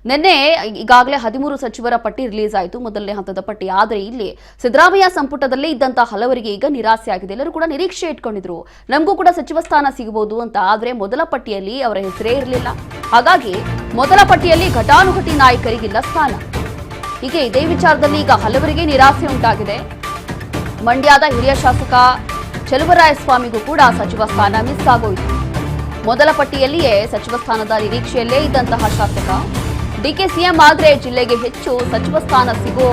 ನಿನ್ನೆ ಈಗಾಗಲೇ 13 ಸಚಿವರ ಪಟ್ಟಿ ರಿಲೀಸ್ ಆಯಿತು, ಮೊದಲನೇ ಹಂತದ ಪಟ್ಟಿ. ಆದರೆ ಇಲ್ಲಿ ಸಿದ್ದರಾಮಯ್ಯ ಸಂಪುಟದಲ್ಲೇ ಇದ್ದಂತಹ ಹಲವರಿಗೆ ಈಗ ನಿರಾಸೆ ಆಗಿದೆ. ಎಲ್ಲರೂ ಕೂಡ ನಿರೀಕ್ಷೆ ಇಟ್ಕೊಂಡಿದ್ರು, ನಮಗೂ ಕೂಡ ಸಚಿವ ಸ್ಥಾನ ಸಿಗಬಹುದು ಅಂತ. ಆದರೆ ಮೊದಲ ಪಟ್ಟಿಯಲ್ಲಿ ಅವರ ಹೆಸರೇ ಇರಲಿಲ್ಲ. ಹಾಗಾಗಿ ಮೊದಲ ಪಟ್ಟಿಯಲ್ಲಿ ಘಟಾನುಘಟಿ ನಾಯಕರಿಗಿಲ್ಲ ಸ್ಥಾನ. ಹೀಗೆ ಇದೇ ವಿಚಾರದಲ್ಲಿ ಈಗ ಹಲವರಿಗೆ ನಿರಾಸೆ ಉಂಟಾಗಿದೆ. ಮಂಡ್ಯದ ಹಿರಿಯ ಶಾಸಕ ಚಲುವರಾಯಸ್ವಾಮಿಗೂ ಕೂಡ ಸಚಿವ ಸ್ಥಾನ ಮಿಸ್ ಆಗೋಯಿತು. ಮೊದಲ ಪಟ್ಟಿಯಲ್ಲಿಯೇ ಸಚಿವ ಸ್ಥಾನದ ನಿರೀಕ್ಷೆಯಲ್ಲೇ ಇದ್ದಂತಹ ಶಾಸಕ ಡಿಕೆ ಸಿಎಂ ಆದ್ರೆ ಜಿಲ್ಲೆಗೆ ಹೆಚ್ಚು ಸಚಿವ ಸ್ಥಾನ ಸಿಗೋ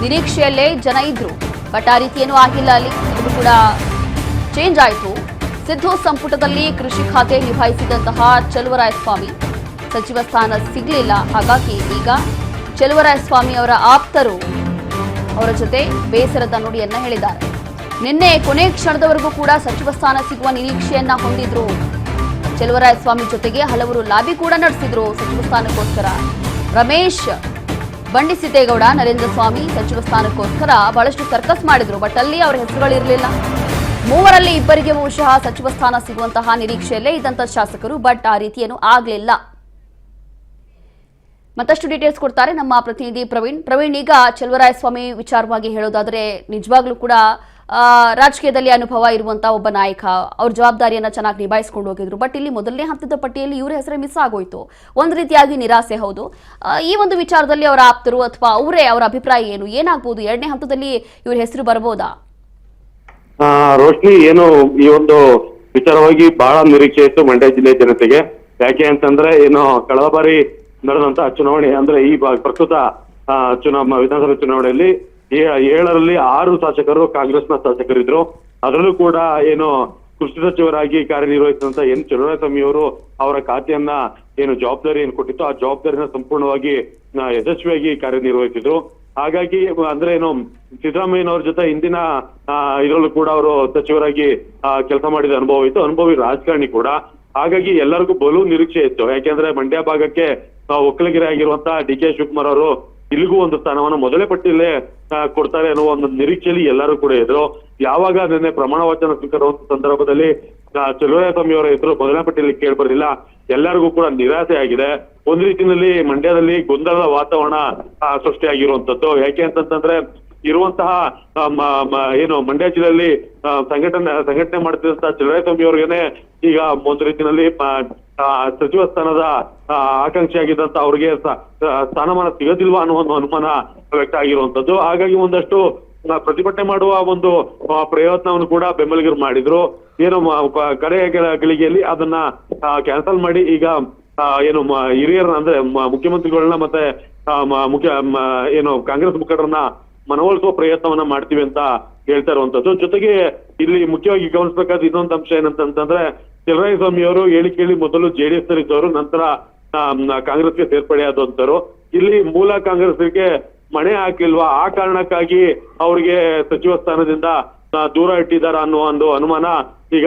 ನಿರೀಕ್ಷೆಯಲ್ಲೇ ಜನ ಇದ್ರು. ಬಟ್ ಆ ರೀತಿ ಏನೂ ಆಗಿಲ್ಲ. ಅಲ್ಲಿ ಇದು ಕೂಡ ಚೇಂಜ್ ಆಯಿತು. ಸಿದ್ದು ಸಂಪುಟದಲ್ಲಿ ಕೃಷಿ ಖಾತೆ ನಿಭಾಯಿಸಿದಂತಹ ಚಲುವರಾಯಸ್ವಾಮಿ ಸಚಿವ ಸ್ಥಾನ ಸಿಗಲಿಲ್ಲ. ಹಾಗಾಗಿ ಈಗ ಚಲುವರಾಯಸ್ವಾಮಿ ಅವರ ಆಪ್ತರು ಅವರ ಜೊತೆ ಬೇಸರದ ನುಡಿಯನ್ನ ಹೇಳಿದ್ದಾರೆ. ನಿನ್ನೆ ಕೊನೆ ಕ್ಷಣದವರೆಗೂ ಕೂಡ ಸಚಿವ ಸ್ಥಾನ ಸಿಗುವ ನಿರೀಕ್ಷೆಯನ್ನ ಹೊಂದಿದ್ರು ಚಲುವರಾಯಸ್ವಾಮಿ. ಜೊತೆಗೆ ಹಲವರು ಲಾಬಿ ಕೂಡ ನಡೆಸಿದ್ರು ಸಚಿವ ಸ್ಥಾನಕ್ಕೋಸ್ಕರ. ರಮೇಶ್ ಬಂಡಿಸಿದ್ದೇಗೌಡ, ನರೇಂದ್ರ ಸ್ವಾಮಿ ಸಚಿವ ಸ್ಥಾನಕ್ಕೋಸ್ಕರ ಬಹಳಷ್ಟು ಸರ್ಕಸ್ ಮಾಡಿದ್ರು. ಬಟ್ ಅಲ್ಲಿ ಅವರ ಹೆಸರುಗಳಿರಲಿಲ್ಲ. ಮೂವರಲ್ಲಿ ಇಬ್ಬರಿಗೆ ಬಹುಶಃ ಸಚಿವ ಸ್ಥಾನ ಸಿಗುವಂತಹ ನಿರೀಕ್ಷೆಯಲ್ಲೇ ಇದ್ದಂತಹ ಶಾಸಕರು. ಬಟ್ ಆ ರೀತಿಯೇನು ಆಗ್ಲಿಲ್ಲ. ಮತ್ತಷ್ಟು ಡೀಟೇಲ್ಸ್ ಕೊಡ್ತಾರೆ ನಮ್ಮ ಪ್ರತಿನಿಧಿ ಪ್ರವೀಣ್. ಈಗ ಚಲುವರಾಯಸ್ವಾಮಿ ವಿಚಾರವಾಗಿ ಹೇಳೋದಾದ್ರೆ, ನಿಜವಾಗ್ಲೂ ಕೂಡ ರಾಜಕೀಯದಲ್ಲಿ ಅನುಭವ ಇರುವಂತಹ ಒಬ್ಬ ನಾಯಕ, ಅವ್ರ ಜವಾಬ್ದಾರಿಯನ್ನ ಚೆನ್ನಾಗಿ ನಿಭಾಯಿಸಿಕೊಂಡು ಹೋಗಿದ್ರು. ಬಟ್ ಇಲ್ಲಿ ಮೊದಲನೇ ಹಂತದ ಪಟ್ಟಿಯಲ್ಲಿ ಇವರ ಹೆಸರೇ ಮಿಸ್ ಆಗೋಯ್ತು. ಒಂದು ರೀತಿಯಾಗಿ ನಿರಾಸೆ. ಹೌದು, ಈ ಒಂದು ವಿಚಾರದಲ್ಲಿ ಅವರ ಆಪ್ತರು ಅಥವಾ ಅವರ ಅಭಿಪ್ರಾಯ ಏನಾಗಬಹುದು? ಎರಡನೇ ಹಂತದಲ್ಲಿ ಇವ್ರ ಹೆಸರು ಬರಬಹುದಾ? ರೋಶ್ನಿ, ಏನು ಈ ಒಂದು ವಿಚಾರವಾಗಿ ಬಹಳ ನಿರೀಕ್ಷೆ ಇತ್ತು ಮಂಡ್ಯ ಜಿಲ್ಲೆ ಜನತೆಗೆ. ಯಾಕೆ ಅಂತಂದ್ರೆ, ಏನು ಕಳೆದ ಬಾರಿ ನಡೆದಂತಹ ಚುನಾವಣೆ ಅಂದ್ರೆ ಈ ಪ್ರಸ್ತುತ ವಿಧಾನಸಭೆ ಚುನಾವಣೆಯಲ್ಲಿ 7ರಲ್ಲಿ 6 ಶಾಸಕರು ಕಾಂಗ್ರೆಸ್ನ ಶಾಸಕರಿದ್ರು. ಅದರಲ್ಲೂ ಕೂಡ ಏನು ಕೃಷಿ ಸಚಿವರಾಗಿ ಕಾರ್ಯನಿರ್ವಹಿಸಿದಂತ ಚಲುವರಾಯಸ್ವಾಮಿ ಅವರು ಅವರ ಖಾತೆಯನ್ನ ಜವಾಬ್ದಾರಿ ಕೊಟ್ಟಿತ್ತು, ಆ ಜವಾಬ್ದಾರಿನ ಸಂಪೂರ್ಣವಾಗಿ ಯಶಸ್ವಿಯಾಗಿ ಕಾರ್ಯನಿರ್ವಹಿಸಿದ್ರು. ಹಾಗಾಗಿ ಅಂದ್ರೆ ಸಿದ್ದರಾಮಯ್ಯನವ್ರ ಜೊತೆ ಹಿಂದಿನ ಇದರಲ್ಲೂ ಕೂಡ ಅವರು ಸಚಿವರಾಗಿ ಕೆಲಸ ಮಾಡಿದ ಅನುಭವ ಇತ್ತು, ಅನುಭವಿ ರಾಜಕಾರಣಿ ಕೂಡ. ಹಾಗಾಗಿ ಎಲ್ಲರಿಗೂ ಬಲು ನಿರೀಕ್ಷೆ ಇತ್ತು. ಯಾಕೆಂದ್ರೆ ಮಂಡ್ಯ ಭಾಗಕ್ಕೆ ಒಕ್ಕಲಿಗರೇ ಆಗಿರುವಂತಹ ಡಿ.ಕೆ. ಶಿವಕುಮಾರ್ ಅವರು ಇಲ್ಲಿಗೂ ಒಂದು ಸ್ಥಾನವನ್ನು ಮೊದಲೇ ಪಟ್ಟಿಯಲ್ಲೇ ಕೊಡ್ತಾರೆ ಅನ್ನೋ ಒಂದು ನಿರೀಕ್ಷೆಯಲ್ಲಿ ಎಲ್ಲರೂ ಕೂಡ ಇದ್ರು. ಯಾವಾಗ ನಿನ್ನೆ ಪ್ರಮಾಣ ವಚನ ಸ್ವೀಕಾರುವಂತ ಸಂದರ್ಭದಲ್ಲಿ ಚಲುವರಾಯಸ್ವಾಮಿ ಅವರ ಹೆಸರು ಮೊದಲನೇ ಪಟ್ಟಿಯಲ್ಲಿ ಕೇಳ್ಬರ್ಲಿಲ್ಲ. ಎಲ್ಲರಿಗೂ ಕೂಡ ನಿರಾಸೆ ಆಗಿದೆ. ಒಂದ್ ರೀತಿಯಲ್ಲಿ ಮಂಡ್ಯದಲ್ಲಿ ಗೊಂದಲದ ವಾತಾವರಣ ಸೃಷ್ಟಿಯಾಗಿರುವಂತದ್ದು. ಯಾಕೆ ಅಂತಂದ್ರೆ, ಇರುವಂತಹ ಮಂಡ್ಯ ಜಿಲ್ಲೆಯಲ್ಲಿ ಸಂಘಟನೆ ಮಾಡ್ತಿದ್ದಂತಹ ಚಲುವರಾಯಸ್ವಾಮಿ ಅವ್ರಿಗೇನೆ ಈಗ ಒಂದು ರೀತಿಯಲ್ಲಿ ಸಚಿವ ಸ್ಥಾನದ ಆಕಾಂಕ್ಷಿ ಆಗಿದ್ದಂತ ಅವ್ರಿಗೆ ಸ್ಥಾನಮಾನ ಸಿಗೋದಿಲ್ವಾ ಅನ್ನೋ ಒಂದು ಅನುಮಾನ ವ್ಯಕ್ತ ಆಗಿರುವಂತದ್ದು. ಹಾಗಾಗಿ ಒಂದಷ್ಟು ಪ್ರತಿಭಟನೆ ಮಾಡುವ ಒಂದು ಪ್ರಯತ್ನವನ್ನು ಕೂಡ ಬೆಂಬಲಿಗರು ಮಾಡಿದ್ರು. ಕಡೆಯ ಗಳಿಗೆಯಲ್ಲಿ ಅದನ್ನ ಕ್ಯಾನ್ಸಲ್ ಮಾಡಿ ಈಗ ಹಿರಿಯರನ್ನ ಅಂದ್ರೆ ಮುಖ್ಯಮಂತ್ರಿಗಳನ್ನ ಮತ್ತೆ ಕಾಂಗ್ರೆಸ್ ಮುಖಂಡರನ್ನ ಮನವೊಲಿಸುವ ಪ್ರಯತ್ನವನ್ನ ಮಾಡ್ತೀವಿ ಅಂತ ಹೇಳ್ತಾ ಇರುವಂತದ್ದು. ಜೊತೆಗೆ ಇಲ್ಲಿ ಮುಖ್ಯವಾಗಿ ಗಮನಿಸಬೇಕಾದ ಇನ್ನೊಂದು ಅಂಶ ಏನಂತಂದ್ರೆ, ಚಲುವರಾಯಸ್ವಾಮಿ ಅವರು ಕೇಳಿ ಮೊದಲು ಜೆಡಿಎಸ್ ಇದ್ದವರು, ನಂತರ ಕಾಂಗ್ರೆಸ್ಗೆ ಸೇರ್ಪಡೆ ಆದಂತರು. ಇಲ್ಲಿ ಮೂಲ ಕಾಂಗ್ರೆಸ್ಗೆ ಮಣೆ ಹಾಕಿಲ್ವಾ, ಆ ಕಾರಣಕ್ಕಾಗಿ ಅವ್ರಿಗೆ ಸಚಿವ ಸ್ಥಾನದಿಂದ ದೂರ ಇಟ್ಟಿದ್ದಾರ ಅನ್ನೋ ಒಂದು ಅನುಮಾನ ಈಗ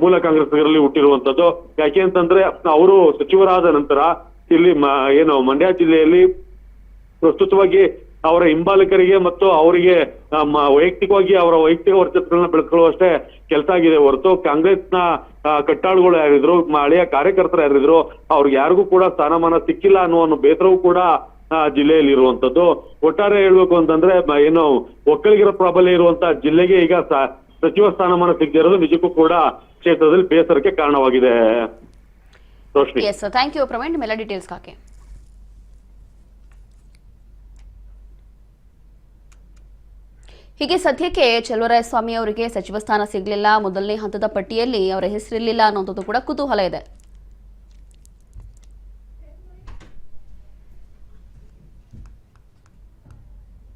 ಮೂಲ ಕಾಂಗ್ರೆಸ್ಗರಲ್ಲಿ ಹುಟ್ಟಿರುವಂತದ್ದು. ಯಾಕೆ ಅಂತಂದ್ರೆ, ಅವರು ಸಚಿವರಾದ ನಂತರ ಇಲ್ಲಿ ಮಂಡ್ಯ ಜಿಲ್ಲೆಯಲ್ಲಿ ಪ್ರಸ್ತುತವಾಗಿ ಅವರ ಹಿಂಬಾಲಕರಿಗೆ ಮತ್ತು ಅವರಿಗೆ ವೈಯಕ್ತಿಕವಾಗಿ ಅವರ ವೈಯಕ್ತಿಕ ವರ್ಚಸ್ಗಳನ್ನ ಬೆಳೆಸ್ಕೊಳ್ಳುವಷ್ಟೇ ಕೆಲಸ ಆಗಿದೆ ಹೊರತು ಕಾಂಗ್ರೆಸ್ನ ಕಟ್ಟಾಳುಗಳು ಯಾರಿದ್ರು, ಹಳೆಯ ಕಾರ್ಯಕರ್ತರು ಯಾರಿದ್ರು, ಅವ್ರಿಗೆ ಯಾರಿಗೂ ಕೂಡ ಸ್ಥಾನಮಾನ ಸಿಕ್ಕಿಲ್ಲ ಅನ್ನೋ ಬೇಸರವೂ ಕೂಡ ಜಿಲ್ಲೆಯಲ್ಲಿ ಇರುವಂತದ್ದು. ಒಟ್ಟಾರೆ ಹೇಳ್ಬೇಕು ಅಂತಂದ್ರೆ, ಒಕ್ಕಲಿಗರ ಪ್ರಾಬಲ್ಯ ಇರುವಂತಹ ಜಿಲ್ಲೆಗೆ ಈಗ ಸಚಿವ ಸ್ಥಾನಮಾನ ಸಿಗದಿರೋದು ನಿಜಕ್ಕೂ ಕೂಡ ಕ್ಷೇತ್ರದಲ್ಲಿ ಬೇಸರಕ್ಕೆ ಕಾರಣವಾಗಿದೆ. ಥ್ಯಾಂಕ್ ಯು ಪ್ರವೀಣ್, ಮೇಲೆ ಡೀಟೇಲ್ಸ್ ಹಾಕಿ. ಹೀಗೆ ಸದ್ಯಕ್ಕೆ ಚಲುವರಾಯಸ್ವಾಮಿ ಅವರಿಗೆ ಸಚಿವ ಸ್ಥಾನ ಸಿಗಲಿಲ್ಲ. ಮೊದಲನೇ ಹಂತದ ಪಟ್ಟಿಯಲ್ಲಿ ಅವರ ಹೆಸರಿರಲಿಲ್ಲ ಅನ್ನೋದು ಕೂಡ ಕುತೂಹಲ ಇದೆ.